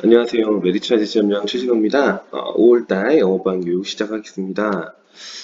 안녕하세요. 메리츠아지 시험장 최진호입니다. 5월달 영어반 교육 시작하겠습니다.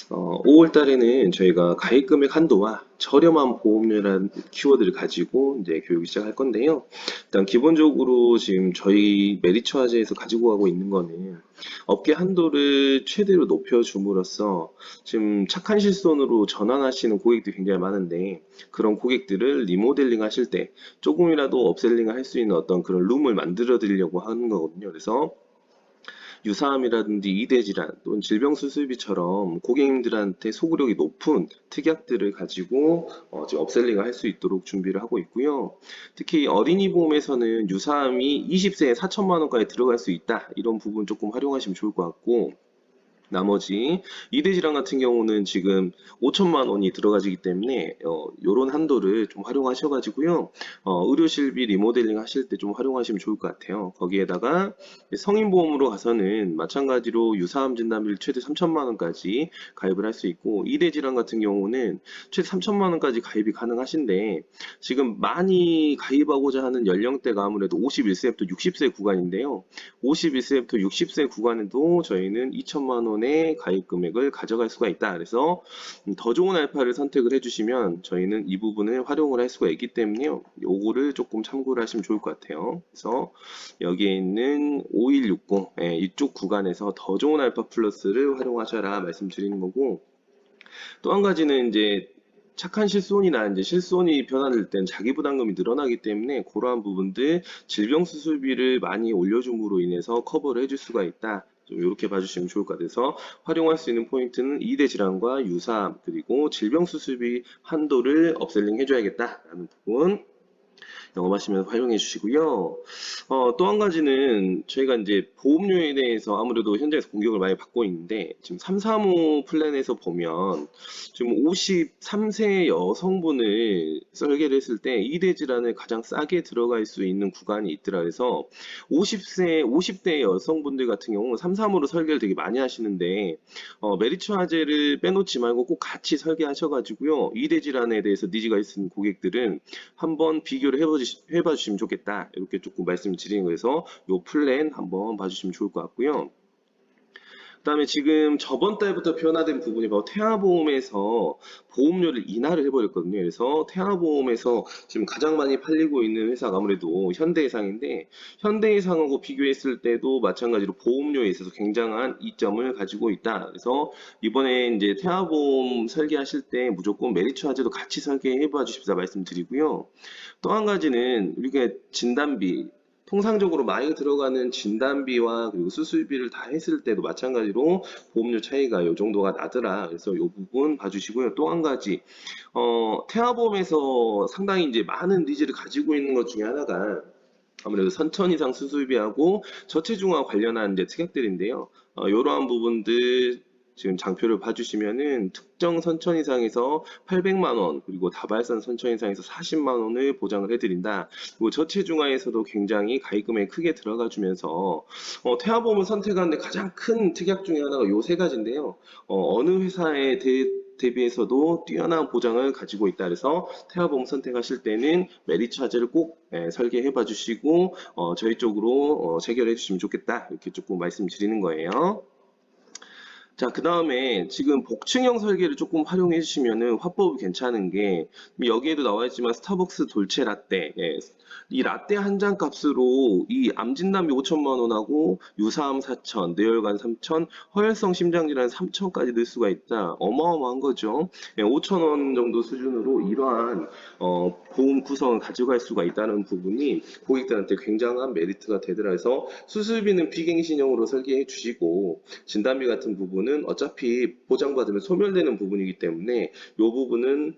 5월 달에는 저희가 가입 금액 한도와 저렴한 보험료라는 키워드를 가지고 이제 교육을 시작할 건데요. 일단 기본적으로 지금 저희 메리츠화재에서 가지고 가고 있는 거는 업계 한도를 최대로 높여줌으로써 지금 착한 실손으로 전환하시는 고객들이 굉장히 많은데 그런 고객들을 리모델링 하실 때 조금이라도 업셀링을 할 수 있는 어떤 그런 룸을 만들어 드리려고 하는 거거든요. 그래서 유사암이라든지 이대 질환 또는 질병 수술비처럼 고객님들한테 소구력이 높은 특약들을 가지고 지금 업셀링을 할 수 있도록 준비를 하고 있고요. 특히 어린이 보험에서는 유사암이 20세에 4천만 원까지 들어갈 수 있다. 이런 부분 조금 활용하시면 좋을 것 같고 나머지 이대질환 같은 경우는 지금 5천만 원이 들어가지기 때문에 요런 한도를 좀 활용하셔가지고요. 의료실비 리모델링 하실 때 좀 활용하시면 좋을 것 같아요. 거기에다가 성인보험으로 가서는 마찬가지로 유사암 진단비를 최대 3천만 원까지 가입을 할 수 있고 이대질환 같은 경우는 최대 3천만 원까지 가입이 가능하신데 지금 많이 가입하고자 하는 연령대가 아무래도 51세부터 60세 구간인데요. 51세부터 60세 구간에도 저희는 2천만 원의 가입 금액을 가져갈 수가 있다. 그래서 더 좋은 알파를 선택을 해주시면 저희는 이 부분을 활용을 할 수가 있기 때문에요. 요거를 조금 참고를 하시면 좋을 것 같아요. 그래서 여기에 있는 5160 이쪽 구간에서 더 좋은 알파 플러스를 활용하셔라 말씀드리는 거고 또 한 가지는 이제 착한 실손이나 이제 실손이 변화될 땐 자기 부담금이 늘어나기 때문에 그러한 부분들 질병 수술비를 많이 올려줌으로 인해서 커버를 해줄 수가 있다. 좀 이렇게 봐주시면 좋을 것 같아서 활용할 수 있는 포인트는 이대 질환과 유사암 그리고 질병 수술비 한도를 업셀링 해줘야겠다라는 부분 영업하시면서 활용해 주시고요. 또 한 가지는 저희가 이제 보험료에 대해서 아무래도 현장에서 공격을 많이 받고 있는데 지금 335 플랜에서 보면 지금 53세 여성분을 설계를 했을 때 2대 질환을 가장 싸게 들어갈 수 있는 구간이 있더라 그래서 50대 여성분들 같은 경우 335로 설계를 되게 많이 하시는데 메리츠 화재를 빼놓지 말고 꼭 같이 설계하셔가지고요. 2대 질환에 대해서 니즈가 있는 고객들은 한번 비교를 해봐 주시면 좋겠다. 이렇게 조금 말씀드리는 거에서 요 플랜 한번 봐주시면 좋을 것 같고요. 그다음에 지금 저번 달부터 변화된 부분이 바로 태아보험에서 보험료를 인하를 해버렸거든요. 그래서 태아보험에서 지금 가장 많이 팔리고 있는 회사가 아무래도 현대해상인데 현대해상하고 비교했을 때도 마찬가지로 보험료에 있어서 굉장한 이점을 가지고 있다. 그래서 이번에 이제 태아보험 설계하실 때 무조건 메리츠 화재도 같이 설계해 봐 주십사 말씀드리고요. 또 한 가지는 우리가 진단비 통상적으로 많이 들어가는 진단비와 그리고 수술비를 다 했을 때도 마찬가지로 보험료 차이가 이 정도가 나더라. 그래서 이 부분 봐주시고요. 또 한 가지, 태아보험에서 상당히 이제 많은 니즈를 가지고 있는 것 중에 하나가 아무래도 선천 이상 수술비하고 저체중과 관련한 이제 특약들인데요. 이러한 부분들 지금 장표를 봐주시면은 특정 선천 이상에서 800만 원 그리고 다발산 선천 이상에서 40만 원을 보장을 해드린다. 그리고 저체중아에서도 굉장히 가입금액이 크게 들어가 주면서 태아보험을 선택하는데 가장 큰 특약 중에 하나가 요 세 가지인데요. 어느 회사에 대비해서도 뛰어난 보장을 가지고 있다. 그래서 태아보험 선택하실 때는 메리츠 화재를 꼭 설계해 봐 주시고 저희 쪽으로 체결해 주시면 좋겠다. 이렇게 조금 말씀드리는 거예요. 자, 그 다음에 지금 복층형 설계를 조금 활용해 주시면은 화법이 괜찮은 게 여기에도 나와 있지만 스타벅스 돌체 라떼 이 라떼 한 잔 값으로 이 암진단비 5천만 원하고 유사암 4천, 뇌혈관 3천, 허혈성 심장질환 3천까지 넣을 수가 있다. 어마어마한 거죠. 5천 원 정도 수준으로 이러한 보험 구성을 가져갈 수가 있다는 부분이 고객들한테 굉장한 메리트가 되더라 해서 수술비는 비갱신형으로 설계해 주시고 진단비 같은 부분은 어차피 보장받으면 소멸되는 부분이기 때문에 이 부분은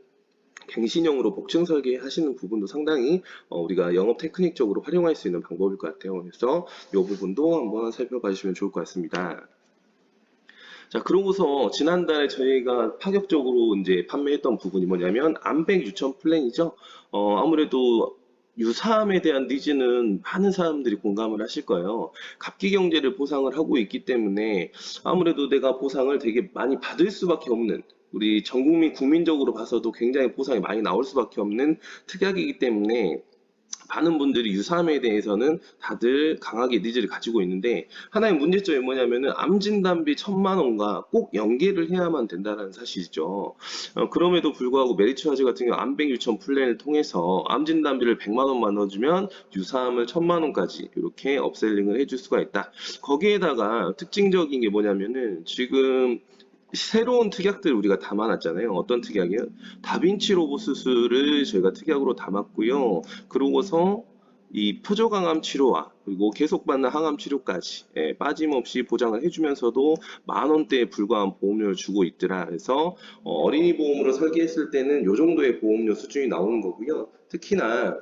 갱신형으로 복층 설계하시는 부분도 상당히 우리가 영업 테크닉적으로 활용할 수 있는 방법일 것 같아요. 그래서 이 부분도 한번 살펴봐 주시면 좋을 것 같습니다. 자, 그러고서 지난달에 저희가 파격적으로 이제 판매했던 부분이 뭐냐면 암백 유천 플랜이죠. 아무래도 유사암에 대한 니즈는 많은 사람들이 공감을 하실 거예요. 갑기 경제를 보상을 하고 있기 때문에 아무래도 내가 보상을 되게 많이 받을 수밖에 없는 우리 전 국민 국민적으로 봐서도 굉장히 보상이 많이 나올 수밖에 없는 특약이기 때문에 많은 분들이 유사암에 대해서는 다들 강하게 니즈를 가지고 있는데 하나의 문제점이 뭐냐면은 암 진단비 1,000만 원과 꼭 연계를 해야만 된다는 사실이죠. 그럼에도 불구하고 메리츠화재 같은 경우 암백 유천 플랜을 통해서 암 진단비를 100만 원만 넣어주면 유사암을 1,000만 원까지 이렇게 업셀링을 해줄 수가 있다. 거기에다가 특징적인 게 뭐냐면은 지금 새로운 특약들 우리가 담아놨잖아요. 어떤 특약이요? 다빈치 로봇 수술을 저희가 특약으로 담았고요. 그러고서 이 표적항암 치료와 그리고 계속받는 항암 치료까지 빠짐없이 보장을 해주면서도 10,000원대에 불과한 보험료를 주고 있더라. 그래서 어린이 보험으로 설계했을 때는 이 정도의 보험료 수준이 나오는 거고요. 특히나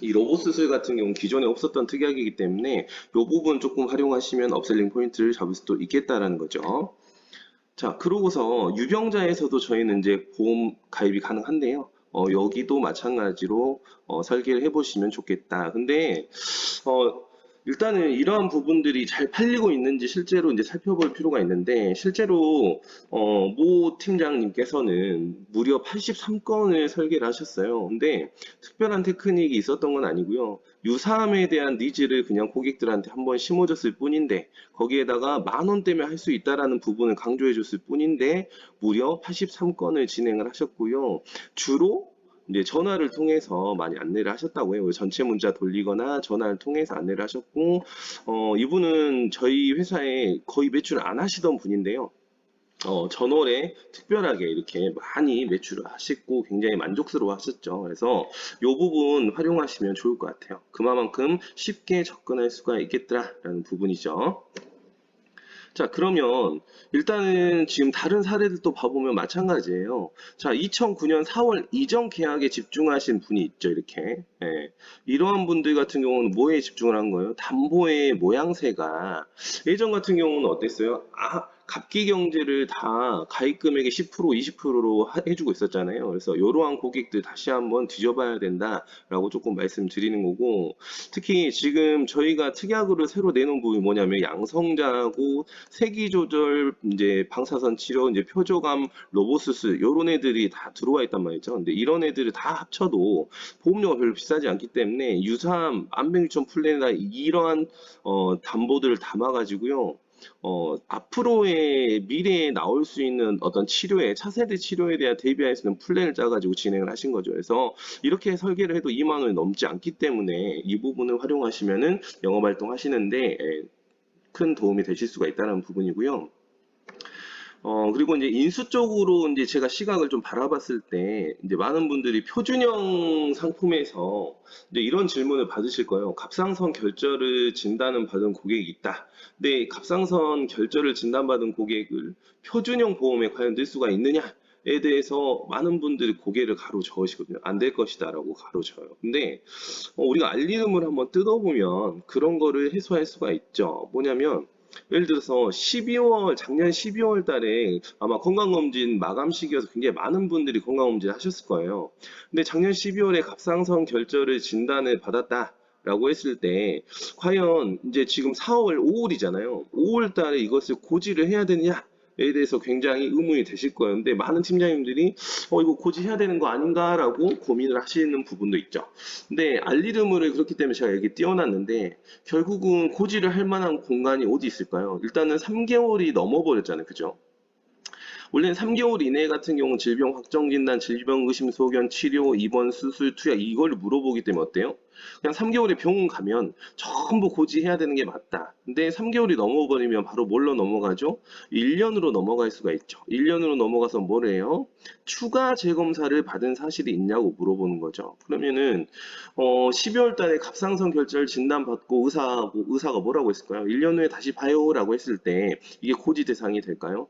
이 로봇 수술 같은 경우는 기존에 없었던 특약이기 때문에 이 부분 조금 활용하시면 업셀링 포인트를 잡을 수도 있겠다라는 거죠. 자, 그러고서 유병자에서도 저희는 이제 보험 가입이 가능한데요. 여기도 마찬가지로 설계를 해보시면 좋겠다. 근데 일단은 이러한 부분들이 잘 팔리고 있는지 실제로 이제 살펴볼 필요가 있는데 실제로 모 팀장님께서는 무려 83건을 설계를 하셨어요. 근데 특별한 테크닉이 있었던 건 아니고요. 유사암에 대한 니즈를 그냥 고객들한테 한번 심어줬을 뿐인데 거기에다가 10,000원대면 할 수 있다라는 부분을 강조해 줬을 뿐인데 무려 83건을 진행을 하셨고요. 주로 이제 전화를 통해서 많이 안내를 하셨다고 해요. 전체 문자 돌리거나 전화를 통해서 안내를 하셨고, 이분은 저희 회사에 거의 매출을 안 하시던 분인데요. 전월에 특별하게 이렇게 많이 매출을 하시고 굉장히 만족스러워 하셨죠. 그래서 이 부분 활용하시면 좋을 것 같아요. 그만큼 쉽게 접근할 수가 있겠더라라는 부분이죠. 자, 그러면 일단은 지금 다른 사례들도 봐보면 마찬가지예요. 자, 2009년 4월 이전 계약에 집중하신 분이 있죠, 이렇게. 예. 이러한 분들 같은 경우는 뭐에 집중을 한 거예요? 담보의 모양새가 예전 같은 경우는 어땠어요? 갑기 경제를 다 가입 금액의 10%, 20%로 해주고 있었잖아요. 그래서 이러한 고객들 다시 한번 뒤져봐야 된다라고 조금 말씀드리는 거고, 특히 지금 저희가 특약으로 새로 내놓은 부분이 뭐냐면 양성자하고 세기 조절, 이제 방사선 치료, 이제 표적암, 로봇 수술 이런 애들이 다 들어와 있단 말이죠. 근데 이런 애들을 다 합쳐도 보험료가 별로 비싸지 않기 때문에 유사암, 암백유천 플랜이나 이러한 담보들을 담아가지고요. 앞으로의 미래에 나올 수 있는 어떤 치료에, 차세대 치료에 대한 대비할 수 있는 플랜을 짜가지고 진행을 하신 거죠. 그래서 이렇게 설계를 해도 2만 원이 넘지 않기 때문에 이 부분을 활용하시면은 영업활동 하시는데 큰 도움이 되실 수가 있다는 부분이고요. 그리고 이제 인수 쪽으로 이제 제가 시각을 좀 바라봤을 때, 이제 많은 분들이 표준형 상품에서 이제 이런 질문을 받으실 거예요. 갑상선 결절을 진단을 받은 고객이 있다. 근데 갑상선 결절을 진단받은 고객을 표준형 보험에 과연 넣을 수가 있느냐? 에 대해서 많은 분들이 고개를 가로저으시거든요. 안 될 것이다라고 가로저어요. 근데 우리가 알리름을 한번 뜯어보면 그런 거를 해소할 수가 있죠. 뭐냐면 예를 들어서 작년 12월 달에 아마 건강검진 마감 시기여서 굉장히 많은 분들이 건강검진을 하셨을 거예요. 근데 작년 12월에 갑상선 결절을 진단을 받았다. 라고 했을 때, 과연 이제 지금 4월 5일이잖아요. 5월 달에 이것을 고지를 해야 되느냐? 에 대해서 굉장히 의문이 되실 거예요. 근데 많은 팀장님들이 이거 고지해야 되는 거 아닌가라고 고민을 하시는 부분도 있죠. 근데 알리르무를 그렇기 때문에 제가 여기 띄워놨는데 결국은 고지를 할 만한 공간이 어디 있을까요? 일단은 3개월이 넘어버렸잖아요. 그죠? 원래는 3개월 이내 같은 경우는 질병 확정 진단, 질병 의심 소견, 치료, 입원, 수술, 투약 이걸 물어보기 때문에 어때요? 그냥 3개월에 병원 가면 전부 고지해야 되는 게 맞다. 근데 3개월이 넘어버리면 바로 뭘로 넘어가죠? 1년으로 넘어갈 수가 있죠. 1년으로 넘어가서 뭐래요? 추가 재검사를 받은 사실이 있냐고 물어보는 거죠. 그러면은 12월 달에 갑상선 결절 진단 받고 의사가 뭐라고 했을까요? 1년 후에 다시 봐요라고 했을 때 이게 고지 대상이 될까요?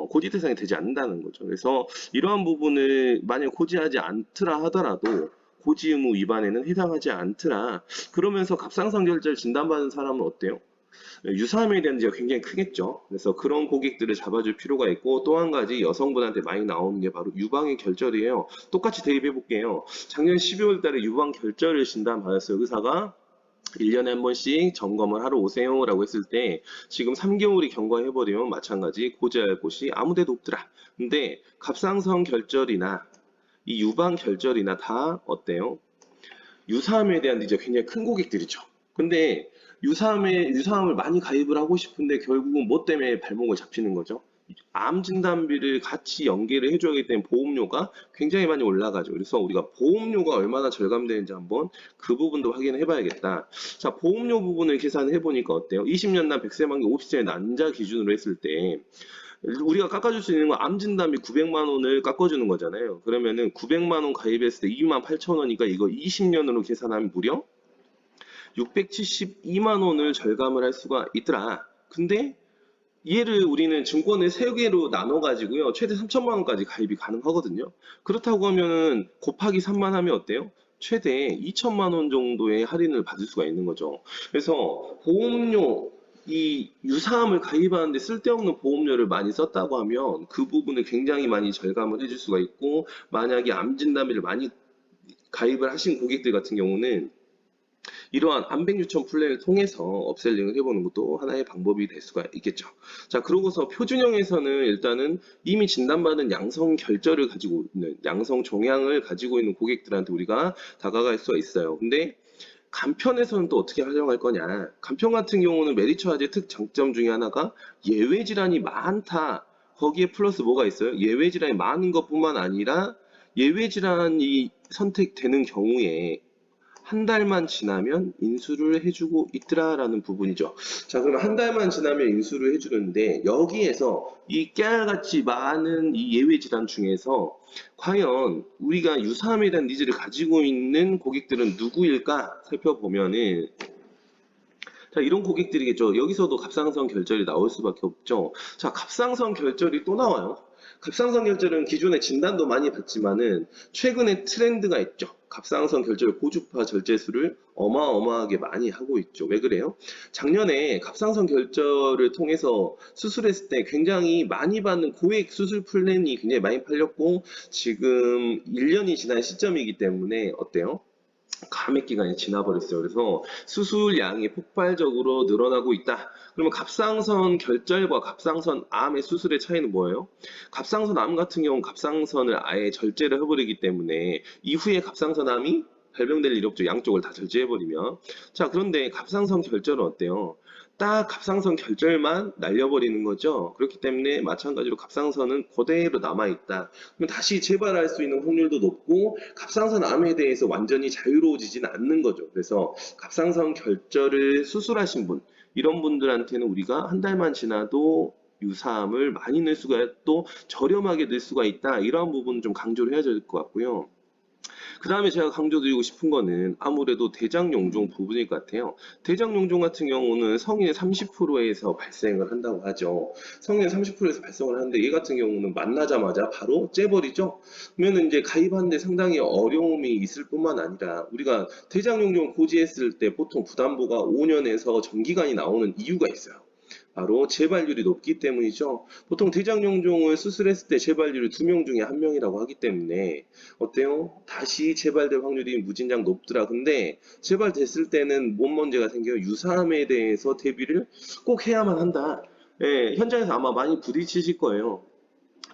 고지 대상이 되지 않는다는 거죠. 그래서 이러한 부분을 만약 고지하지 않더라 하더라도 고지 의무 위반에는 해당하지 않더라. 그러면서 갑상선 결절 진단받은 사람은 어때요? 유사암에 대한 문제가 굉장히 크겠죠. 그래서 그런 고객들을 잡아줄 필요가 있고 또 한 가지 여성분한테 많이 나오는 게 바로 유방의 결절이에요. 똑같이 대입해 볼게요. 작년 12월 달에 유방 결절을 진단받았어요. 의사가 1년에 한 번씩 점검을 하러 오세요 라고 했을 때 지금 3개월이 경과해버리면 마찬가지 고지할 곳이 아무데도 없더라. 근데 갑상선 결절이나 이 유방 결절이나 다 어때요? 유사함에 대한 니즈가 굉장히 큰 고객들이죠. 근데 유사함을 많이 가입을 하고 싶은데 결국은 뭐 때문에 발목을 잡히는 거죠? 암 진단비를 같이 연계를 해줘야 하기 때문에 보험료가 굉장히 많이 올라가죠. 그래서 우리가 보험료가 얼마나 절감되는지 한번 그 부분도 확인해 봐야겠다. 자, 보험료 부분을 계산해 보니까 어때요? 20년당 100세 만기 50세 난자 기준으로 했을 때 우리가 깎아줄 수 있는 건 암 진단비 900만 원을 깎아주는 거잖아요. 그러면은 900만 원 가입했을 때 2만 8천 원이니까 이거 20년으로 계산하면 무려 672만 원을 절감을 할 수가 있더라. 근데 얘를 우리는 증권을 3개로 나눠가지고요. 최대 3천만 원까지 가입이 가능하거든요. 그렇다고 하면은 곱하기 3만 하면 어때요? 최대 2천만 원 정도의 할인을 받을 수가 있는 거죠. 그래서 보험료, 이 유사함을 가입하는데 쓸데없는 보험료를 많이 썼다고 하면 그 부분을 굉장히 많이 절감을 해줄 수가 있고, 만약에 암 진단비를 많이 가입을 하신 고객들 같은 경우는 이러한 암백유천 플랜을 통해서 업셀링을 해보는 것도 하나의 방법이 될 수가 있겠죠. 자, 그러고서 표준형에서는 일단은 이미 진단받은 양성 결절을 가지고 있는, 양성 종양을 가지고 있는 고객들한테 우리가 다가갈 수가 있어요. 근데 간편에서는 또 어떻게 활용할 거냐. 간편 같은 경우는 메리츠 화재 특장점 중에 하나가 예외 질환이 많다. 거기에 플러스 뭐가 있어요? 예외 질환이 많은 것뿐만 아니라 예외 질환이 선택되는 경우에 한 달만 지나면 인수를 해주고 있더라라는 부분이죠. 자, 그럼 한 달만 지나면 인수를 해주는데 여기에서 이 깨알같이 많은 이 예외 질환 중에서 과연 우리가 유사함에 대한 니즈를 가지고 있는 고객들은 누구일까 살펴보면은, 자, 이런 고객들이겠죠. 여기서도 갑상선 결절이 나올 수밖에 없죠. 자, 갑상선 결절이 또 나와요. 갑상선 결절은 기존에 진단도 많이 받지만은 최근에 트렌드가 있죠. 갑상선 결절 고주파 절제술을 어마어마하게 많이 하고 있죠. 왜 그래요? 작년에 갑상선 결절을 통해서 수술했을 때 굉장히 많이 받는 고액 수술 플랜이 굉장히 많이 팔렸고, 지금 1년이 지난 시점이기 때문에 어때요? 감액 기간이 지나버렸어요. 그래서 수술량이 폭발적으로 늘어나고 있다. 그러면 갑상선 결절과 갑상선 암의 수술의 차이는 뭐예요? 갑상선 암 같은 경우는 갑상선을 아예 절제를 해버리기 때문에 이후에 갑상선 암이 발병될 일이 없죠. 양쪽을 다 절제해버리면. 자, 그런데 갑상선 결절은 어때요? 딱 갑상선 결절만 날려버리는 거죠. 그렇기 때문에 마찬가지로 갑상선은 그대로 남아있다. 그럼 다시 재발할 수 있는 확률도 높고 갑상선 암에 대해서 완전히 자유로워지지는 않는 거죠. 그래서 갑상선 결절을 수술하신 분, 이런 분들한테는 우리가 한 달만 지나도 유사암을 많이 낼 수가, 또 저렴하게 낼 수가 있다. 이러한 부분 좀 강조를 해야 될 것 같고요. 그 다음에 제가 강조드리고 싶은 거는 아무래도 대장용종 부분일 것 같아요. 대장용종 같은 경우는 성인의 30%에서 발생을 한다고 하죠. 성인의 30%에서 발생을 하는데 얘 같은 경우는 만나자마자 바로 째버리죠. 그러면 이제 가입하는데 상당히 어려움이 있을 뿐만 아니라 우리가 대장용종 고지했을 때 보통 부담보가 5년에서 정기간이 나오는 이유가 있어요. 바로 재발률이 높기 때문이죠. 보통 대장용종을 수술했을 때 재발률이 2명 중에 1명이라고 하기 때문에 어때요? 다시 재발될 확률이 무진장 높더라. 근데 재발됐을 때는 뭔 문제가 생겨요? 유사암에 대해서 대비를 꼭 해야만 한다. 예, 현장에서 아마 많이 부딪히실 거예요.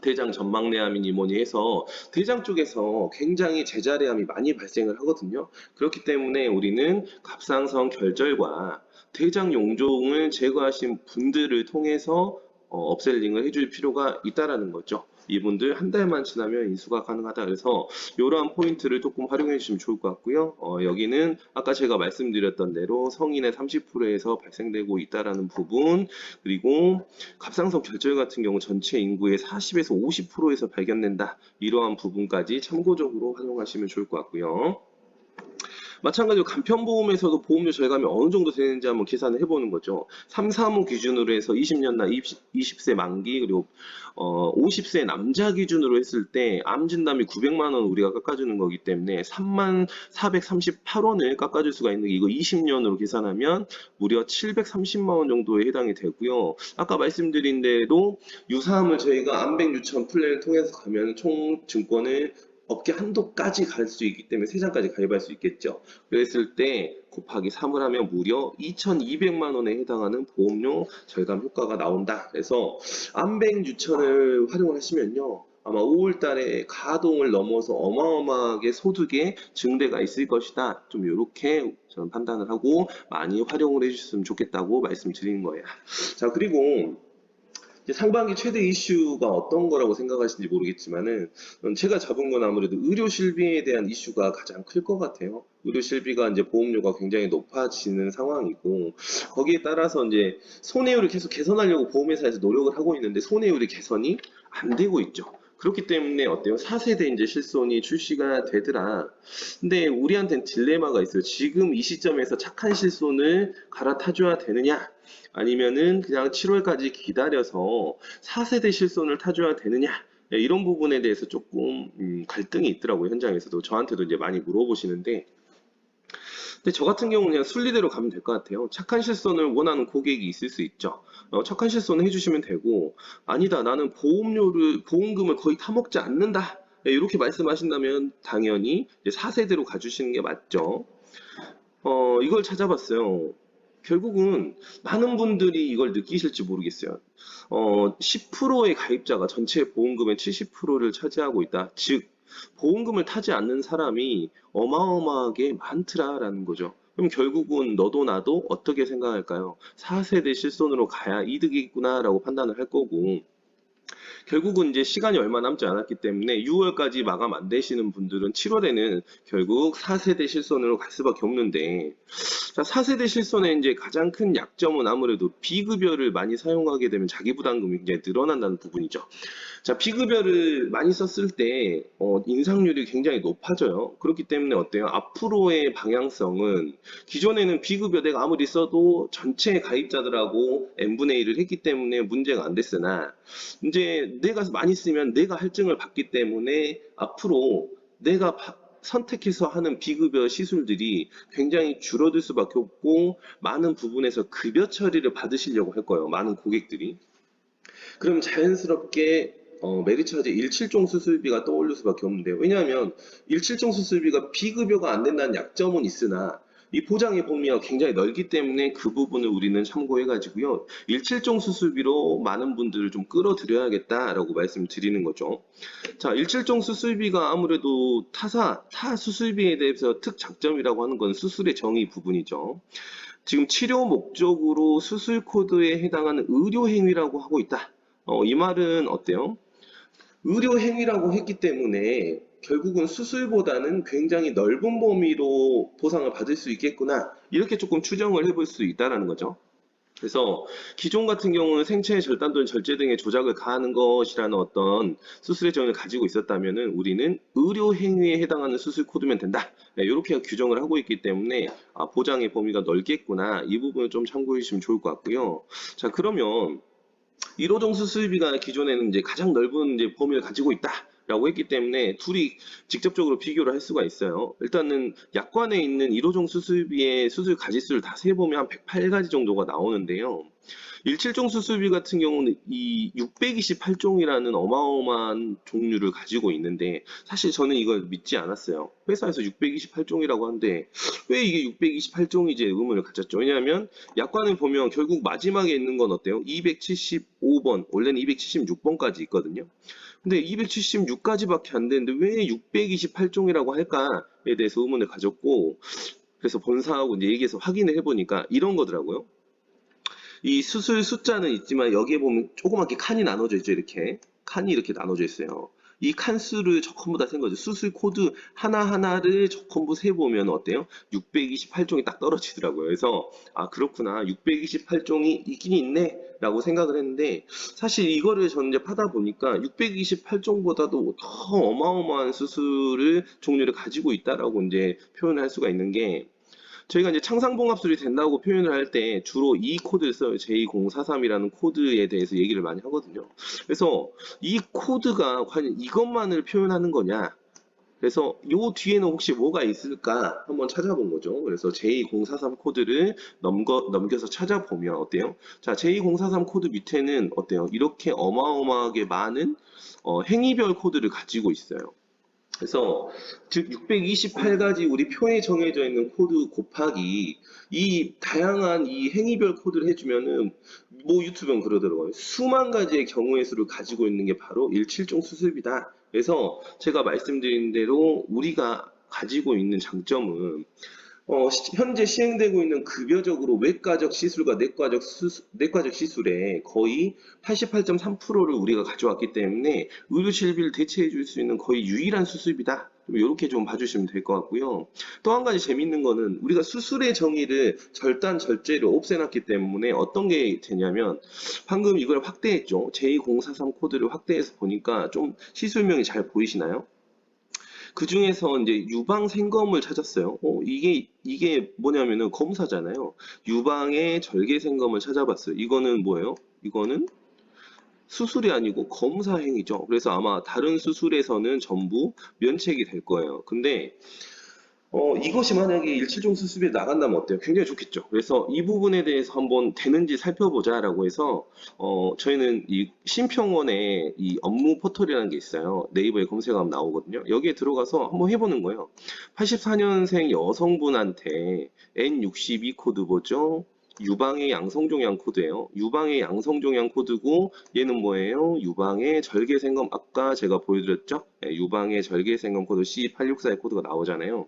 대장 전막내암이니 뭐니 해서 대장 쪽에서 굉장히 제자리암이 많이 발생을 하거든요. 그렇기 때문에 우리는 갑상선 결절과 대장 용종을 제거하신 분들을 통해서 업셀링을 해줄 필요가 있다라는 거죠. 이분들 한 달만 지나면 인수가 가능하다. 그래서 이러한 포인트를 조금 활용해 주시면 좋을 것 같고요. 여기는 아까 제가 말씀드렸던 대로 성인의 30%에서 발생되고 있다라는 부분, 그리고 갑상선 결절 같은 경우 전체 인구의 40에서 50%에서 발견된다. 이러한 부분까지 참고적으로 활용하시면 좋을 것 같고요. 마찬가지로 간편보험에서도 보험료 절감이 어느 정도 되는지 한번 계산을 해보는 거죠. 335 기준으로 해서 20년나 20세 만기, 그리고 50세 남자 기준으로 했을 때 암 진단비 900만 원 우리가 깎아주는 거기 때문에 3만 438원을 깎아줄 수가 있는 게, 이거 20년으로 계산하면 무려 730만 원 정도에 해당이 되고요. 아까 말씀드린 대로 유사암을 저희가 암백 유천 플랜을 통해서 가면 총 증권을 업계 한도까지 갈 수 있기 때문에 3장까지 가입할 수 있겠죠. 그랬을 때 곱하기 3을 하면 무려 2,200만 원에 해당하는 보험료 절감 효과가 나온다. 그래서 암백 유천을 활용을 하시면요, 아마 5월 달에 가동을 넘어서 어마어마하게 소득의 증대가 있을 것이다. 좀 이렇게 저는 판단을 하고 많이 활용을 해주셨으면 좋겠다고 말씀드리는 거예요. 자, 그리고 이제 상반기 최대 이슈가 어떤 거라고 생각하시는지 모르겠지만은 제가 잡은 건 아무래도 의료 실비에 대한 이슈가 가장 클 것 같아요. 의료 실비가 이제 보험료가 굉장히 높아지는 상황이고 거기에 따라서 이제 손해율을 계속 개선하려고 보험회사에서 노력을 하고 있는데 손해율이 개선이 안 되고 있죠. 그렇기 때문에 어때요? 4세대 이제 실손이 출시가 되더라. 근데 우리한테는 딜레마가 있어요. 지금 이 시점에서 착한 실손을 갈아타줘야 되느냐? 아니면은 그냥 7월까지 기다려서 4세대 실손을 타줘야 되느냐? 네, 이런 부분에 대해서 조금 갈등이 있더라고요. 현장에서도 저한테도 이제 많이 물어보시는데 근데 저 같은 경우는 그냥 순리대로 가면 될 것 같아요. 착한 실손을 원하는 고객이 있을 수 있죠. 착한 실손을 해주시면 되고 아니다 나는 보험금을 거의 타먹지 않는다. 네, 이렇게 말씀하신다면 당연히 4세대로 가주시는 게 맞죠. 이걸 찾아봤어요. 결국은 많은 분들이 이걸 느끼실지 모르겠어요. 10%의 가입자가 전체 보험금의 70%를 차지하고 있다. 즉, 보험금을 타지 않는 사람이 어마어마하게 많더라라는 거죠. 그럼 결국은 너도 나도 어떻게 생각할까요? 4세대 실손으로 가야 이득이구나라고 판단을 할 거고, 결국은 이제 시간이 얼마 남지 않았기 때문에 6월까지 마감 안 되시는 분들은 7월에는 결국 4세대 실손으로 갈 수밖에 없는데 자, 4세대 실손의 이제 가장 큰 약점은 아무래도 비급여를 많이 사용하게 되면 자기 부담금이 굉장히 늘어난다는 부분이죠. 자, 비급여를 많이 썼을 때 인상률이 굉장히 높아져요. 그렇기 때문에 어때요? 앞으로의 방향성은 기존에는 비급여 내가 아무리 써도 전체 가입자들하고 n분의 1을 했기 때문에 문제가 안 됐으나 이제 내가 많이 쓰면 내가 할증을 받기 때문에 앞으로 내가 선택해서 하는 비급여 시술들이 굉장히 줄어들 수밖에 없고 많은 부분에서 급여 처리를 받으시려고 할 거예요. 많은 고객들이. 그럼 자연스럽게 메리츠화재 일칠종 수술비가 떠오를 수밖에 없는데요. 왜냐하면 일칠종 수술비가 비급여가 안 된다는 약점은 있으나 이 보장의 범위가 굉장히 넓기 때문에 그 부분을 우리는 참고해가지고요. 일칠종 수술비로 많은 분들을 좀 끌어들여야겠다라고 말씀드리는 거죠. 자, 일칠종 수술비가 아무래도 타 수술비에 대해서 특장점이라고 하는 건 수술의 정의 부분이죠. 지금 치료 목적으로 수술 코드에 해당하는 의료 행위라고 하고 있다. 이 말은 어때요? 의료 행위라고 했기 때문에 결국은 수술보다는 굉장히 넓은 범위로 보상을 받을 수 있겠구나. 이렇게 조금 추정을 해볼 수 있다는 거죠. 그래서 기존 같은 경우는 생체의 절단 또는 절제 등의 조작을 가하는 것이라는 어떤 수술의 정의를 가지고 있었다면은 우리는 의료 행위에 해당하는 수술 코드면 된다. 네, 이렇게 규정을 하고 있기 때문에 보장의 범위가 넓겠구나. 이 부분을 좀 참고해 주시면 좋을 것 같고요. 자, 그러면 1호종 수술비가 기존에는 이제 가장 넓은 이제 범위를 가지고 있다라고 했기 때문에 둘이 직접적으로 비교를 할 수가 있어요. 일단은 약관에 있는 1호종 수술비의 수술 가지수를 다 세보면 한 108가지 정도가 나오는데요. 17종 수술비 같은 경우는 이 628종이라는 어마어마한 종류를 가지고 있는데 사실 저는 이걸 믿지 않았어요. 회사에서 628종이라고 하는데 왜 이게 628종이지 의문을 가졌죠. 왜냐하면 약관을 보면 결국 마지막에 있는 건 어때요? 275번, 원래는 276번까지 있거든요. 근데 276까지밖에 안 되는데 왜 628종이라고 할까에 대해서 의문을 가졌고 그래서 본사하고 이제 얘기해서 확인을 해보니까 이런 거더라고요. 이 수술 숫자는 있지만 여기에 보면 조그맣게 칸이 나눠져 있죠. 이렇게 칸이 이렇게 나눠져 있어요. 이 칸수를 전부 다 센 거죠. 수술 코드 하나하나를 전부 세보면 어때요? 628종이 딱 떨어지더라고요. 그래서 그렇구나 628종이 있긴 있네 라고 생각을 했는데 사실 이거를 저는 이제 파다 보니까 628종보다도 더 어마어마한 수술을 종류를 가지고 있다라고 이제 표현을 할 수가 있는 게 저희가 이제 창상봉합술이 된다고 표현을 할 때 주로 이 코드를 써요. J043이라는 코드에 대해서 얘기를 많이 하거든요. 그래서 이 코드가 과연 이것만을 표현하는 거냐? 그래서 요 뒤에는 혹시 뭐가 있을까 한번 찾아본 거죠. 그래서 J043 코드를 넘겨서 찾아보면 어때요? 자, J043 코드 밑에는 어때요? 이렇게 어마어마하게 많은 행위별 코드를 가지고 있어요. 그래서 즉 628가지 우리 표에 정해져 있는 코드 곱하기 이 다양한 이 행위별 코드를 해주면은 뭐 유튜브는 그러더라고요. 수만 가지의 경우의 수를 가지고 있는 게 바로 1실종 수습이다. 그래서 제가 말씀드린 대로 우리가 가지고 있는 장점은 현재 시행되고 있는 급여적으로 외과적 시술과 내과적 시술의 거의 88.3%를 우리가 가져왔기 때문에 의료 실비를 대체해 줄 수 있는 거의 유일한 수술이다. 이렇게 좀 봐주시면 될 것 같고요. 또 한 가지 재밌는 거는 우리가 수술의 정의를 절단절제로 없애놨기 때문에 어떤 게 되냐면 방금 이걸 확대했죠. J043 코드를 확대해서 보니까 좀 시술명이 잘 보이시나요? 그 중에서 이제 유방 생검을 찾았어요. 이게 뭐냐면은 검사잖아요. 유방의 절개 생검을 찾아봤어요. 이거는 뭐예요? 이거는 수술이 아니고 검사 행위죠. 그래서 아마 다른 수술에서는 전부 면책이 될 거예요. 근데 이것이 만약에 일체종 수습에 나간다면 어때요? 굉장히 좋겠죠. 그래서 이 부분에 대해서 한번 되는지 살펴보자라고 해서 저희는 이 심평원에 이 업무 포털이라는 게 있어요. 네이버에 검색하면 나오거든요. 여기에 들어가서 한번 해보는 거예요. 84년생 여성분한테 N62 코드 뭐죠? 유방의 양성종양 코드예요. 유방의 양성종양 코드고 얘는 뭐예요? 유방의 절개생검 아까 제가 보여드렸죠? 네, 유방의 절개생검 코드 C864의 코드가 나오잖아요.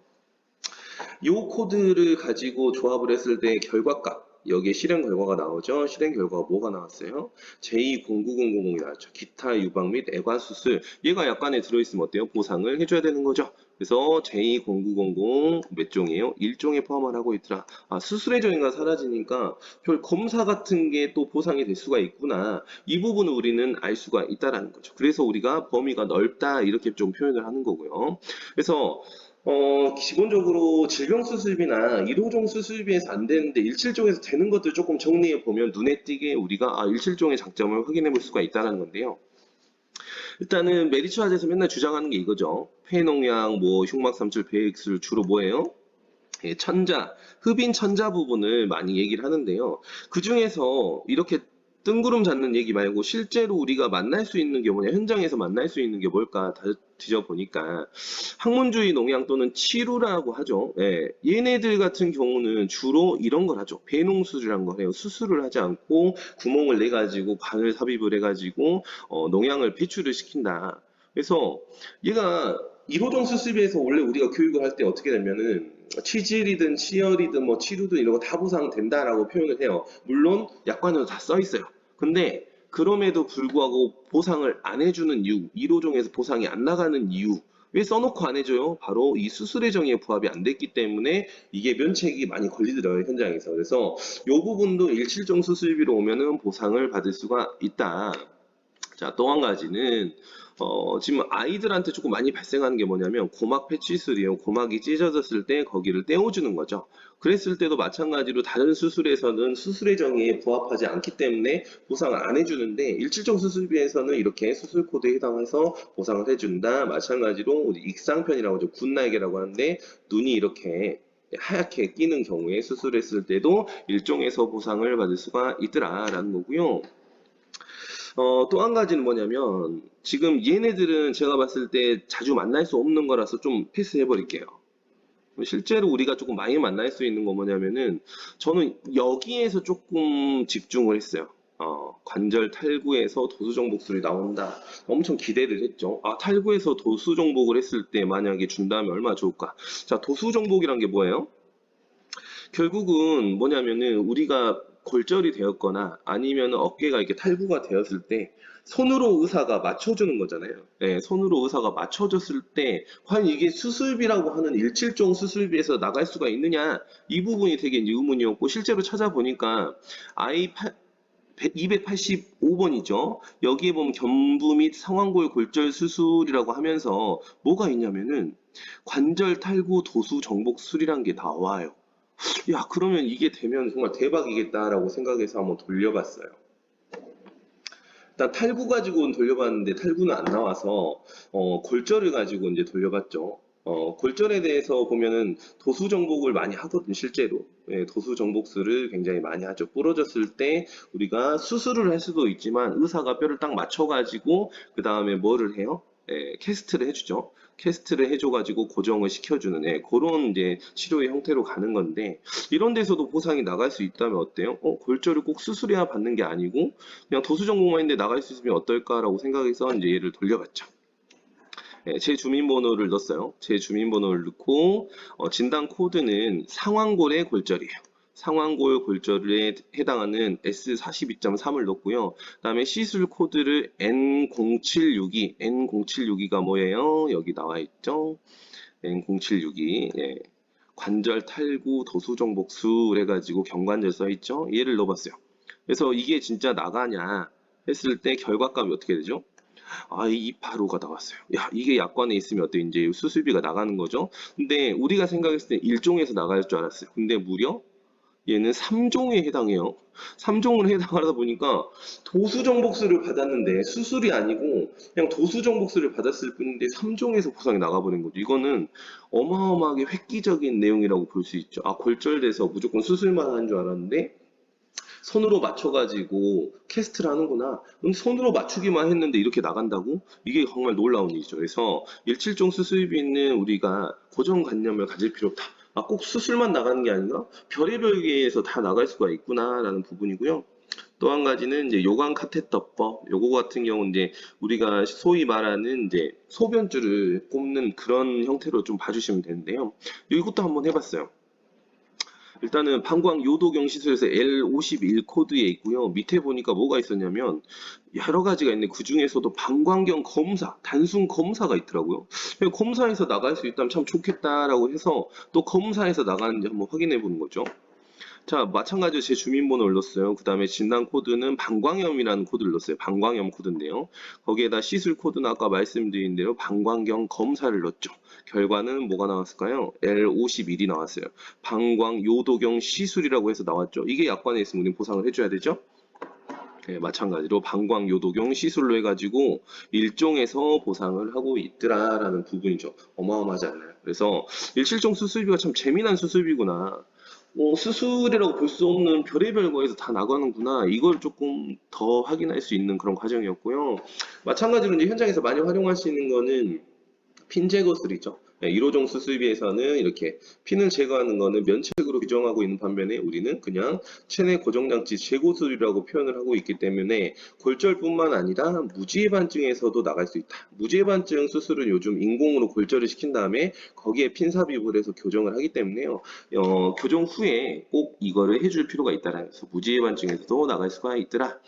이 코드를 가지고 조합을 했을 때 결과값 여기에 실행 결과가 나오죠. 실행 결과가 뭐가 나왔어요? J09000이 나왔죠. 기타 유방 및 애관 수술. 얘가 약관에 들어있으면 어때요? 보상을 해줘야 되는 거죠. 그래서 J0900 몇 종이에요? 1종에 포함을 하고 있더라. 아, 수술의 정의가 사라지니까 별 검사 같은 게 또 보상이 될 수가 있구나. 이 부분을 우리는 알 수가 있다라는 거죠. 그래서 우리가 범위가 넓다 이렇게 좀 표현을 하는 거고요. 그래서 기본적으로 질병수술비나 일호종 수술비에서 안 되는데 일칠종에서 되는 것들 조금 정리해 보면 눈에 띄게 우리가 일칠종의 장점을 확인해 볼 수가 있다는 건데요. 일단은 메리츠화재에서 맨날 주장하는 게 이거죠. 폐농약, 뭐 흉막삼출, 배액술 주로 뭐예요? 예, 천자, 흡인 천자 부분을 많이 얘기를 하는데요. 그 중에서 이렇게 뜬구름 잡는 얘기 말고 실제로 우리가 만날 수 있는 게 뭐냐, 현장에서 만날 수 있는 게 뭘까 뒤져보니까 항문주의 농양 또는 치루라고 하죠. 예, 얘네들 같은 경우는 주로 이런 걸 하죠. 배농수술이란 걸 해요. 수술을 하지 않고 구멍을 내가지고 관을 삽입을 해가지고 농양을 배출을 시킨다. 그래서 얘가 1호종 수술비에서 원래 우리가 교육을 할 때 어떻게 되면은 치질이든 치열이든 뭐 치료든 이런 거 다 보상된다라고 표현을 해요. 물론 약관으로 다 써 있어요. 근데 그럼에도 불구하고 보상을 안 해주는 이유, 1호종에서 보상이 안 나가는 이유, 왜 써놓고 안 해줘요? 바로 이 수술의 정의에 부합이 안 됐기 때문에 이게 면책이 많이 걸리더라고요, 현장에서. 그래서 이 부분도 일실종 수술비로 오면은 보상을 받을 수가 있다. 자, 또 한 가지는 지금 아이들한테 조금 많이 발생하는 게 뭐냐면 고막 패치술이에요. 고막이 찢어졌을 때 거기를 떼어주는 거죠. 그랬을 때도 마찬가지로 다른 수술에서는 수술의 정의에 부합하지 않기 때문에 보상을 안 해주는데 일실종 수술비에서는 이렇게 수술 코드에 해당해서 보상을 해준다. 마찬가지로 우리 익상편이라고 하죠. 굿날개라고 하는데 눈이 이렇게 하얗게 끼는 경우에 수술했을 때도 일종에서 보상을 받을 수가 있더라라는 거고요. 또 한 가지는 뭐냐면 지금 얘네들은 제가 봤을 때 자주 만날 수 없는 거라서 좀 패스해 버릴게요. 실제로 우리가 조금 많이 만날 수 있는 거 뭐냐면은 저는 여기에서 조금 집중을 했어요. 관절 탈구에서 도수정복술이 나온다. 엄청 기대를 했죠. 아, 탈구에서 도수정복을 했을 때 만약에 준다면 얼마나 좋을까? 자, 도수정복이란 게 뭐예요? 결국은 뭐냐면은 우리가 골절이 되었거나 아니면 어깨가 이렇게 탈구가 되었을 때 손으로 의사가 맞춰주는 거잖아요. 예, 손으로 의사가 맞춰줬을 때 과연 이게 수술비라고 하는 일칠종 수술비에서 나갈 수가 있느냐 이 부분이 되게 이제 의문이었고 실제로 찾아보니까 I 285번이죠. 여기에 보면 견부 및 상완골 골절 수술이라고 하면서 뭐가 있냐면은 관절 탈구 도수 정복술이란 게 나와요. 야, 그러면 이게 되면 정말 대박이겠다라고 생각해서 한번 돌려봤어요. 일단 탈구 가지고는 돌려봤는데 탈구는 안 나와서 골절을 가지고 이제 돌려봤죠. 골절에 대해서 보면은 도수 정복을 많이 하거든 실제로. 예, 도수 정복술을 굉장히 많이 하죠. 부러졌을 때 우리가 수술을 할 수도 있지만 의사가 뼈를 딱 맞춰가지고 그 다음에 뭐를 해요? 예, 캐스트를 해주죠. 캐스트를 해줘가지고 고정을 시켜주는 그런 이제 치료의 형태로 가는 건데 이런 데서도 보상이 나갈 수 있다면 어때요? 골절을 꼭 수술해야 받는 게 아니고 그냥 도수정보만인데 나갈 수 있으면 어떨까라고 생각해서 이제 얘를 돌려봤죠. 제 주민번호를 넣었어요. 제 주민번호를 넣고 진단 코드는 상완골의 골절이에요. 상완골 골절에 해당하는 S42.3을 넣었고요. 그 다음에 시술 코드를 N0762, N0762가 뭐예요? 여기 나와 있죠? N0762. 관절 탈구 도수 정복술 해가지고 경관절 써 있죠? 얘를 넣어봤어요. 그래서 이게 진짜 나가냐 했을 때 결과값이 어떻게 되죠? 아, 285가 나왔어요. 야, 이게 약관에 있으면 어때? 이제 수술비가 나가는 거죠. 근데 우리가 생각했을 때 1종에서 나갈 줄 알았어요. 근데 무려 얘는 3종에 해당해요. 3종을 해당하다 보니까 도수정복수를 받았는데 수술이 아니고 그냥 도수정복수를 받았을 뿐인데 3종에서 보상이 나가버린 거죠. 이거는 어마어마하게 획기적인 내용이라고 볼 수 있죠. 아, 골절돼서 무조건 수술만 하는 줄 알았는데 손으로 맞춰가지고 캐스트를 하는구나. 그럼 손으로 맞추기만 했는데 이렇게 나간다고? 이게 정말 놀라운 일이죠. 그래서 17종 수술비는 우리가 고정관념을 가질 필요 없다. 아, 꼭 수술만 나가는 게 아니라 별의별 계에서 다 나갈 수가 있구나라는 부분이고요. 또 한 가지는 이제 요강 카테터법. 요거 같은 경우는 이제 우리가 소위 말하는 이제 소변줄을 꼽는 그런 형태로 좀 봐주시면 되는데요. 이것도 한번 해봤어요. 일단은 방광 요도경 시술에서 L51 코드에 있고요. 밑에 보니까 뭐가 있었냐면 여러 가지가 있는데 그 중에서도 방광경 검사, 단순 검사가 있더라고요. 검사에서 나갈 수 있다면 참 좋겠다라고 해서 또 검사에서 나가는지 한번 확인해 보는 거죠. 자, 마찬가지로 제 주민번호를 넣었어요. 그 다음에 진단 코드는 방광염이라는 코드를 넣었어요. 방광염 코드인데요. 거기에다 시술 코드는 아까 말씀드린 대로 방광경 검사를 넣었죠. 결과는 뭐가 나왔을까요? L51이 나왔어요. 방광요도경 시술이라고 해서 나왔죠. 이게 약관에 있으면 우리 보상을 해줘야 되죠. 마찬가지로 방광요도경 시술로 해가지고 일종에서 보상을 하고 있더라라는 부분이죠. 어마어마하지 않나요? 그래서 일실종 수술비가 참 재미난 수술비구나. 수술이라고 볼 수 없는 별의별 거에서 다 나가는구나. 이걸 조금 더 확인할 수 있는 그런 과정이었고요. 마찬가지로 이제 현장에서 많이 활용할 수 있는 거는 핀 제거술이죠. 1호종 수술비에서는 이렇게 핀을 제거하는 거는 면책으로 규정하고 있는 반면에 우리는 그냥 체내 고정장치 제거술이라고 표현을 하고 있기 때문에 골절뿐만 아니라 무지해반증에서도 나갈 수 있다. 무지해반증 수술은 요즘 인공으로 골절을 시킨 다음에 거기에 핀 삽입을 해서 교정을 하기 때문에요. 교정 후에 꼭 이거를 해줄 필요가 있다라는 그래서 무지해반증에서도 나갈 수가 있더라.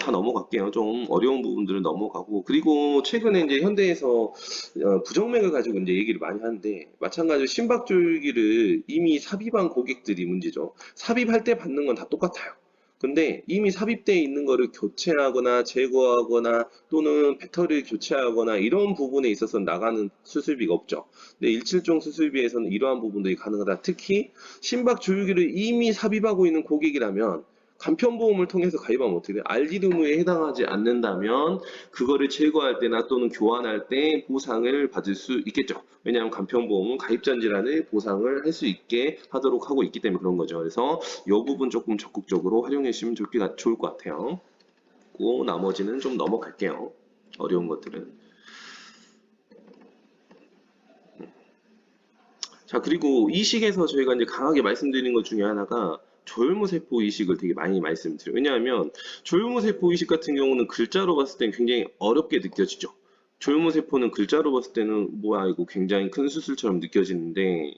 다 넘어갈게요. 좀 어려운 부분들은 넘어가고. 그리고 최근에 이제 현대에서 부정맥을 가지고 이제 얘기를 많이 하는데, 마찬가지로 심박줄기를 이미 삽입한 고객들이 문제죠. 삽입할 때 받는 건 다 똑같아요. 근데 이미 삽입되어 있는 거를 교체하거나 제거하거나 또는 배터리를 교체하거나 이런 부분에 있어서 나가는 수술비가 없죠. 근데 17종 수술비에서는 이러한 부분들이 가능하다. 특히 심박줄기를 이미 삽입하고 있는 고객이라면 간편보험을 통해서 가입하면 어떻게 돼요? RD 의무에 해당하지 않는다면 그거를 제거할 때나 또는 교환할 때 보상을 받을 수 있겠죠. 왜냐하면 간편보험은 가입자 질환을 보상을 할 수 있게 하도록 하고 있기 때문에 그런 거죠. 그래서 이 부분 조금 적극적으로 활용해 주시면 좋을 것 같아요. 그 나머지는 좀 넘어갈게요. 어려운 것들은. 자, 그리고 이식에서 저희가 이제 강하게 말씀드리는 것 중에 하나가 조혈모세포 이식을 되게 많이 말씀드려요. 왜냐하면 조혈모세포 이식 같은 경우는 글자로 봤을 땐 굉장히 어렵게 느껴지죠. 조혈모세포는 글자로 봤을 때는 뭐야 이거 굉장히 큰 수술처럼 느껴지는데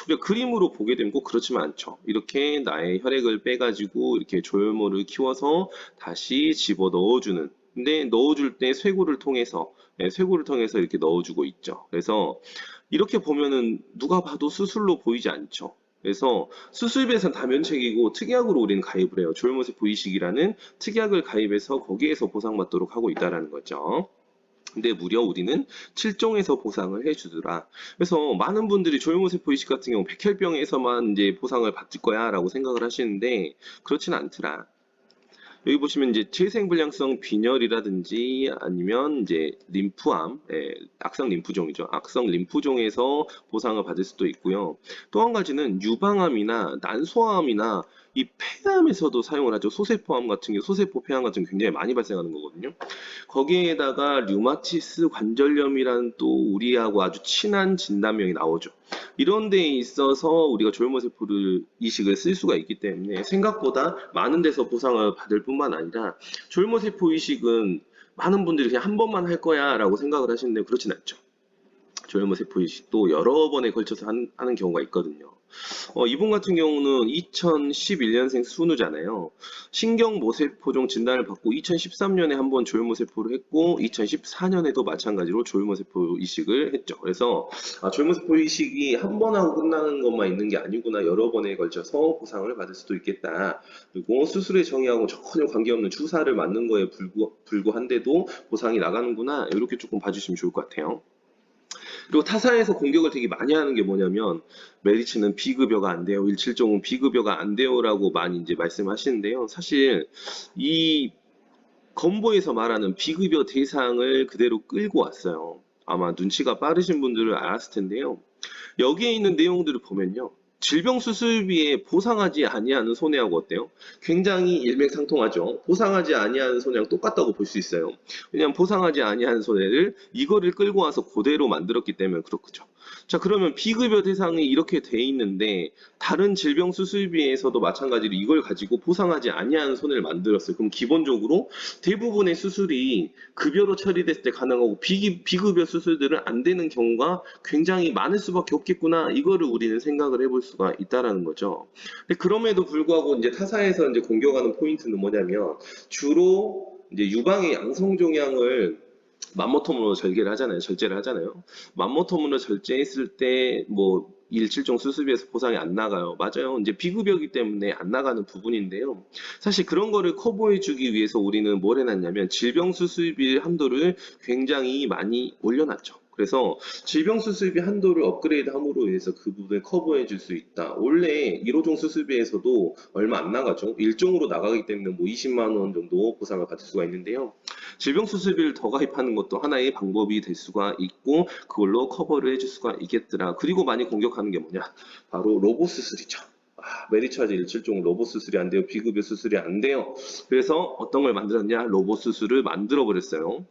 우리가 그림으로 보게 되면 꼭 그렇지만 않죠. 이렇게 나의 혈액을 빼가지고 이렇게 조혈모를 키워서 다시 집어 넣어주는. 근데 넣어줄 때 쇄골을 통해서, 쇄골을 통해서 이렇게 넣어주고 있죠. 그래서 이렇게 보면은 누가 봐도 수술로 보이지 않죠. 그래서 수술비에서는 다 면책이고 특약으로 우리는 가입을 해요. 조혈모세포 이식이라는 특약을 가입해서 거기에서 보상받도록 하고 있다는 거죠. 근데 무려 우리는 7종에서 보상을 해주더라. 그래서 많은 분들이 조혈모세포 이식 같은 경우 백혈병에서만 이제 보상을 받을 거야 라고 생각을 하시는데 그렇진 않더라. 여기 보시면 이제 재생불량성 빈혈이라든지 아니면 이제 림프암, 악성 림프종이죠. 악성 림프종에서 보상을 받을 수도 있고요. 또 한 가지는 유방암이나 난소암이나 이 폐암에서도 사용을 하죠. 소세포암 같은 게 소세포 폐암 같은 게 굉장히 많이 발생하는 거거든요. 거기에다가 류마티스 관절염이라는 또 우리하고 아주 친한 진단명이 나오죠. 이런 데에 있어서 우리가 조혈모세포를 이식을 쓸 수가 있기 때문에 생각보다 많은 데서 보상을 받을 뿐만 아니라 조혈모세포 이식은 많은 분들이 그냥 한 번만 할 거야 라고 생각을 하시는데 그렇진 않죠. 조혈모세포 이식도 여러 번에 걸쳐서 하는 경우가 있거든요. 이분 같은 경우는 2011년생 순우잖아요. 신경모세포종 진단을 받고 2013년에 한번 조혈모세포를 했고 2014년에도 마찬가지로 조혈모세포 이식을 했죠. 그래서 조혈모세포 이식이 한 번 하고 끝나는 것만 있는 게 아니구나. 여러 번에 걸쳐서 보상을 받을 수도 있겠다. 그리고 수술의 정의하고 전혀 관계없는 주사를 맞는 거에 불구한데도 보상이 나가는구나. 이렇게 조금 봐주시면 좋을 것 같아요. 그리고 타사에서 공격을 되게 많이 하는 게 뭐냐면 메디치는 비급여가 안 돼요. 171종은 비급여가 안 돼요라고 많이 이제 말씀하시는데요. 사실 이 건보에서 말하는 비급여 대상을 그대로 끌고 왔어요. 아마 눈치가 빠르신 분들은 알았을 텐데요. 여기에 있는 내용들을 보면요. 질병 수술비에 보상하지 아니하는 손해하고 어때요? 굉장히 일맥상통하죠. 보상하지 아니하는 손해랑 똑같다고 볼 수 있어요. 왜냐하면 보상하지 아니하는 손해를 이거를 끌고 와서 그대로 만들었기 때문에 그렇죠. 자, 그러면 비급여 대상이 이렇게 돼 있는데 다른 질병 수술비에서도 마찬가지로 이걸 가지고 보상하지 아니하는 손해를 만들었어요. 그럼 기본적으로 대부분의 수술이 급여로 처리됐을 때 가능하고 비급여 수술들은 안 되는 경우가 굉장히 많을 수밖에 없겠구나. 이거를 우리는 생각을 해볼 수가 있다라는 거죠. 근데 그럼에도 불구하고 이제 타사에서 이제 공격하는 포인트는 뭐냐면 주로 이제 유방의 양성 종양을 맘모톰으로 절제를 하잖아요. 맘모톰으로 절제했을 때 뭐 일칠종 수술비에서 보상이 안 나가요. 맞아요. 이제 비급여이기 때문에 안 나가는 부분인데요. 사실 그런 거를 커버해주기 위해서 우리는 뭘 해놨냐면 질병 수술비 한도를 굉장히 많이 올려놨죠. 그래서 질병 수술비 한도를 업그레이드 함으로 인해서 그 부분을 커버해 줄 수 있다. 원래 1호종 수술비에서도 얼마 안 나가죠. 1종으로 나가기 때문에 뭐 20만 원 정도 보상을 받을 수가 있는데요. 질병 수술비를 더 가입하는 것도 하나의 방법이 될 수가 있고 그걸로 커버를 해줄 수가 있겠더라. 그리고 많이 공격하는 게 뭐냐? 바로 로봇 수술이죠. 메디차지 171종 로봇 수술이 안 돼요. 비급여 수술이 안 돼요. 그래서 어떤 걸 만들었냐? 로봇 수술을 만들어 버렸어요.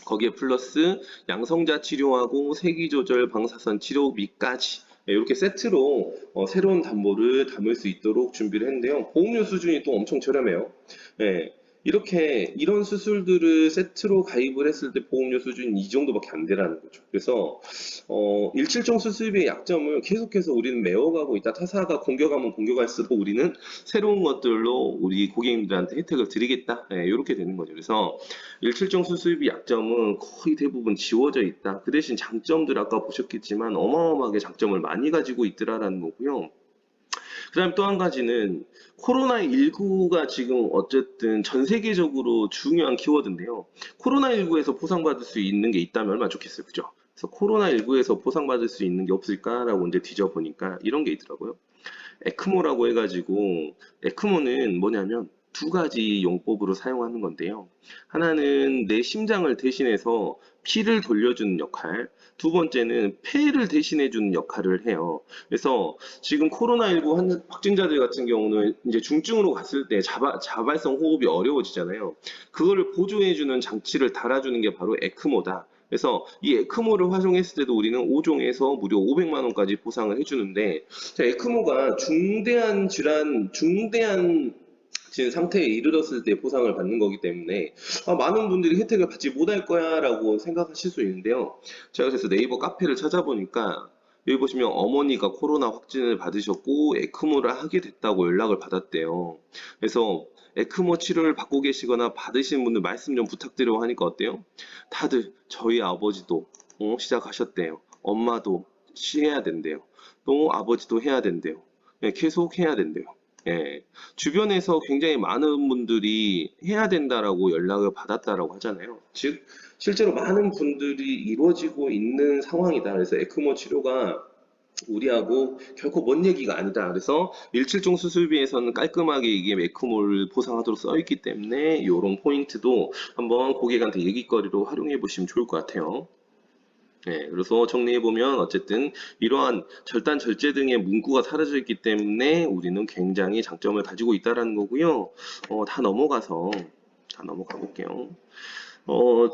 거기에 플러스 양성자 치료하고 세기조절 방사선 치료비까지 이렇게 세트로 새로운 담보를 담을 수 있도록 준비를 했는데요. 보험료 수준이 또 엄청 저렴해요. 예, 이렇게 이런 수술들을 세트로 가입을 했을 때 보험료 수준이 이 정도밖에 안 되라는 거죠. 그래서 171종 수술비의 약점을 계속해서 우리는 메워가고 있다. 타사가 공격하면 공격할수록 우리는 새로운 것들로 우리 고객님들한테 혜택을 드리겠다. 이렇게 되는 거죠. 그래서 171종 수술비 약점은 거의 대부분 지워져 있다. 그 대신 장점들 아까 보셨겠지만 어마어마하게 장점을 많이 가지고 있더라라는 거고요. 그 다음 또 한 가지는 코로나19가 지금 어쨌든 전 세계적으로 중요한 키워드인데요. 코로나19에서 보상받을 수 있는 게 있다면 얼마나 좋겠어요. 그죠? 그래서 코로나19에서 보상받을 수 있는 게 없을까라고 이제 뒤져보니까 이런 게 있더라고요. 에크모라고 해가지고 에크모는 뭐냐면 두 가지 용법으로 사용하는 건데요. 하나는 내 심장을 대신해서 피를 돌려주는 역할, 두 번째는 폐를 대신해주는 역할을 해요. 그래서 지금 코로나19 확진자들 같은 경우는 이제 중증으로 갔을 때 자발성 호흡이 어려워지잖아요. 그거를 보조해주는 장치를 달아주는 게 바로 에크모다. 그래서 이 에크모를 활용했을 때도 우리는 5종에서 무려 500만 원까지 보상을 해주는데 에크모가 중대한 질환, 중대한 지금 상태에 이르렀을 때 보상을 받는 거기 때문에 많은 분들이 혜택을 받지 못할 거야 라고 생각하실 수 있는데요. 제가 그래서 네이버 카페를 찾아보니까 여기 보시면 어머니가 코로나 확진을 받으셨고 에크모를 하게 됐다고 연락을 받았대요. 그래서 에크모 치료를 받고 계시거나 받으신 분들 말씀 좀 부탁드리고 하니까 어때요? 다들 저희 아버지도 시작하셨대요. 엄마도 해야 된대요. 또 아버지도 해야 된대요. 계속 해야 된대요. 예, 주변에서 굉장히 많은 분들이 해야 된다라고 연락을 받았다라고 하잖아요. 즉, 실제로 많은 분들이 이루어지고 있는 상황이다. 그래서 에크모 치료가 우리하고 결코 먼 얘기가 아니다. 그래서 171종 수술비에서는 깔끔하게 이게 에크모를 보상하도록 써 있기 때문에 이런 포인트도 한번 고객한테 얘기거리로 활용해 보시면 좋을 것 같아요. 그래서 정리해보면 어쨌든 이러한 절단, 절제 등의 문구가 사라져 있기 때문에 우리는 굉장히 장점을 가지고 있다라는 거고요. 다 넘어가 볼게요.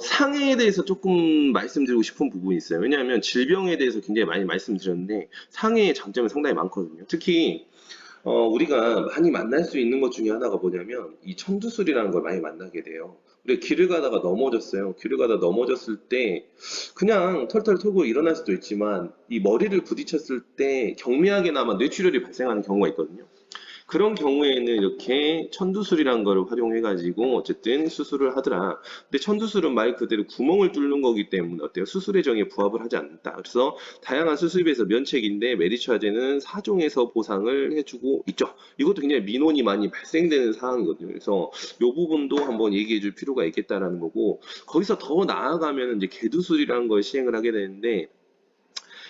상해에 대해서 조금 말씀드리고 싶은 부분이 있어요. 왜냐하면 질병에 대해서 굉장히 많이 말씀드렸는데 상해의 장점이 상당히 많거든요. 특히 우리가 많이 만날 수 있는 것 중에 하나가 뭐냐면 이 천두술이라는 걸 많이 만나게 돼요. 우리 길을 가다가 넘어졌어요. 길을 가다 넘어졌을 때 그냥 털털 털고 일어날 수도 있지만 이 머리를 부딪혔을 때 경미하게나마 뇌출혈이 발생하는 경우가 있거든요. 그런 경우에는 이렇게 천두술이라는 걸 활용해가지고 어쨌든 수술을 하더라. 근데 천두술은 말 그대로 구멍을 뚫는 거기 때문에 어때요? 수술의 정의에 부합을 하지 않는다. 그래서 다양한 수술비에서 면책인데 메디처아제는 4종에서 보상을 해주고 있죠. 이것도 굉장히 민원이 많이 발생되는 상황이거든요. 그래서 이 부분도 한번 얘기해 줄 필요가 있겠다라는 거고 거기서 더 나아가면 이제 개두술이라는 걸 시행을 하게 되는데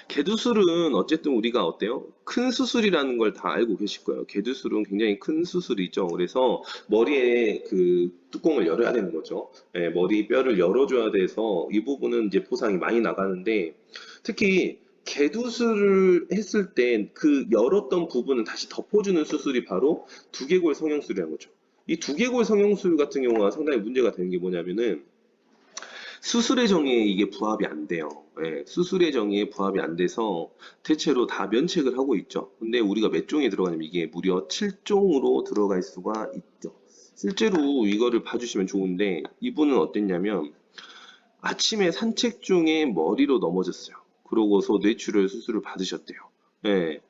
개두술은 어쨌든 우리가 어때요? 큰 수술이라는 걸 다 알고 계실 거예요. 개두술은 굉장히 큰 수술이죠. 그래서 머리에 그 뚜껑을 열어야 되는 거죠. 머리 뼈를 열어줘야 돼서 이 부분은 이제 보상이 많이 나가는데 특히 개두술을 했을 때 그 열었던 부분을 다시 덮어주는 수술이 바로 두개골 성형술이라는 거죠. 이 두개골 성형술 같은 경우가 상당히 문제가 되는 게 뭐냐면은 수술의 정의에 이게 부합이 안 돼요. 수술의 정의에 부합이 안 돼서 대체로 다 면책을 하고 있죠. 근데 우리가 몇 종에 들어가냐면 이게 무려 7종으로 들어갈 수가 있죠. 실제로 이거를 봐주시면 좋은데 이분은 어땠냐면 아침에 산책 중에 머리로 넘어졌어요. 그러고서 뇌출혈 수술을 받으셨대요. 예,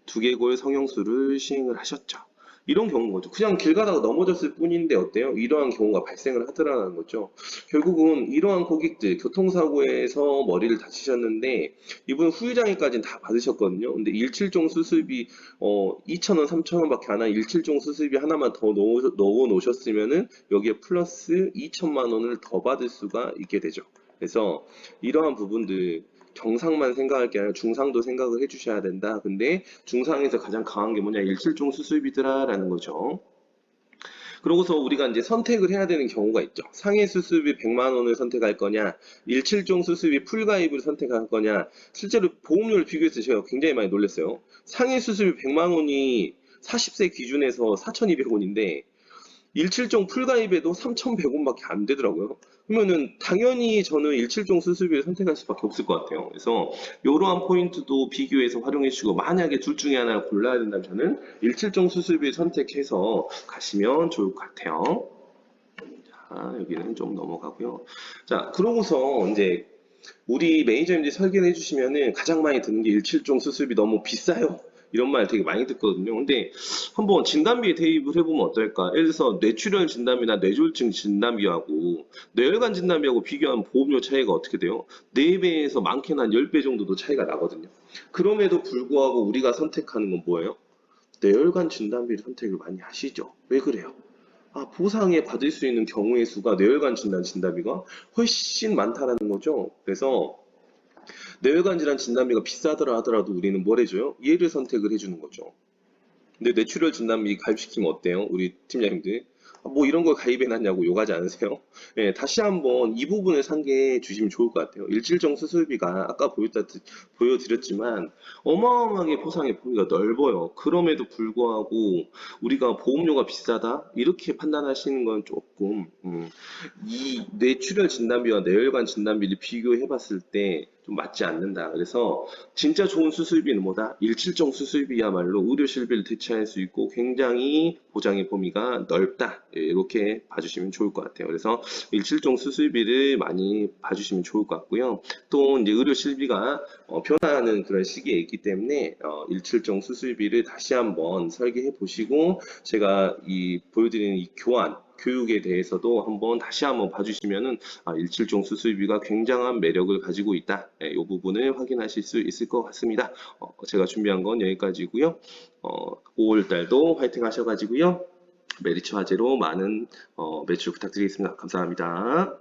두개골 성형술을 시행을 하셨죠. 이런 경우인 거죠. 그냥 길 가다가 넘어졌을 뿐인데 어때요? 이러한 경우가 발생을 하더라는 거죠. 결국은 이러한 고객들, 교통사고에서 머리를 다치셨는데 이분 후유장애까지는 다 받으셨거든요. 근데 1.7종 수술비 2,000원, 3,000원밖에 안 한 1.7종 수술비 하나만 더 넣어 놓으셨으면은 여기에 플러스 2천만 원을 더 받을 수가 있게 되죠. 그래서 이러한 부분들 정상만 생각할 게 아니라 중상도 생각을 해주셔야 된다. 근데 중상에서 가장 강한 게 뭐냐? 일출종 수술비더라라는 거죠. 그러고서 우리가 이제 선택을 해야 되는 경우가 있죠. 상해 수술비 100만 원을 선택할 거냐, 일칠종 수술비 풀가입을 선택할 거냐. 실제로 보험료를 비교해서 제가 굉장히 많이 놀랐어요. 상해 수술비 100만 원이 40세 기준에서 4,200원인데 일칠종 풀가입에도 3,100원밖에 안 되더라고요. 그러면은 당연히 저는 일칠종 수술비를 선택할 수밖에 없을 것 같아요. 그래서 이러한 포인트도 비교해서 활용해 주시고 만약에 둘 중에 하나를 골라야 된다면 저는 일칠종 수술비를 선택해서 가시면 좋을 것 같아요. 자, 여기는 좀 넘어가고요. 자, 그러고서 이제 우리 매니저님들이 설계를 해주시면은 가장 많이 드는 게 일칠종 수술비 너무 비싸요. 이런 말 되게 많이 듣거든요. 근데 한번 진단비에 대입을 해보면 어떨까? 예를 들어서 뇌출혈 진단비나 뇌졸중 진단비하고 뇌혈관 진단비하고 비교하면 보험료 차이가 어떻게 돼요? 4배에서 많게는 한 10배 정도도 차이가 나거든요. 그럼에도 불구하고 우리가 선택하는 건 뭐예요? 뇌혈관 진단비를 선택을 많이 하시죠. 왜 그래요? 보상에 받을 수 있는 경우의 수가 뇌혈관 진단비가 훨씬 많다라는 거죠. 그래서 뇌혈관 질환 진단비가 비싸더라 하더라도 우리는 뭘 해줘요? 얘를 선택을 해주는 거죠. 근데 뇌출혈 진단비 가입시키면 어때요? 우리 팀장님들. 뭐 이런 걸 가입해놨냐고 욕하지 않으세요? 다시 한번 이 부분을 상기해 주시면 좋을 것 같아요. 일질적 수술비가 아까 보여드렸지만 어마어마하게 보상의 범위가 넓어요. 그럼에도 불구하고 우리가 보험료가 비싸다? 이렇게 판단하시는 건 조금 이 뇌출혈 진단비와 뇌혈관 진단비를 비교해 봤을 때 좀 맞지 않는다. 그래서 진짜 좋은 수술비는 뭐다? 일칠종 수술비야말로 의료 실비를 대체할 수 있고 굉장히 보장의 범위가 넓다. 이렇게 봐주시면 좋을 것 같아요. 그래서 일칠종 수술비를 많이 봐주시면 좋을 것 같고요. 또 이제 의료 실비가 변화하는 그런 시기에 있기 때문에 일칠종 수술비를 다시 한번 설계해 보시고 제가 이 보여드리는 이 교육에 대해서도 다시 한번 봐주시면은 일칠종 수술비가 굉장한 매력을 가지고 있다. 이 부분을 확인하실 수 있을 것 같습니다. 제가 준비한 건 여기까지고요. 5월 달도 화이팅 하셔가지고요. 메리츠 화재로 많은 매출 부탁드리겠습니다. 감사합니다.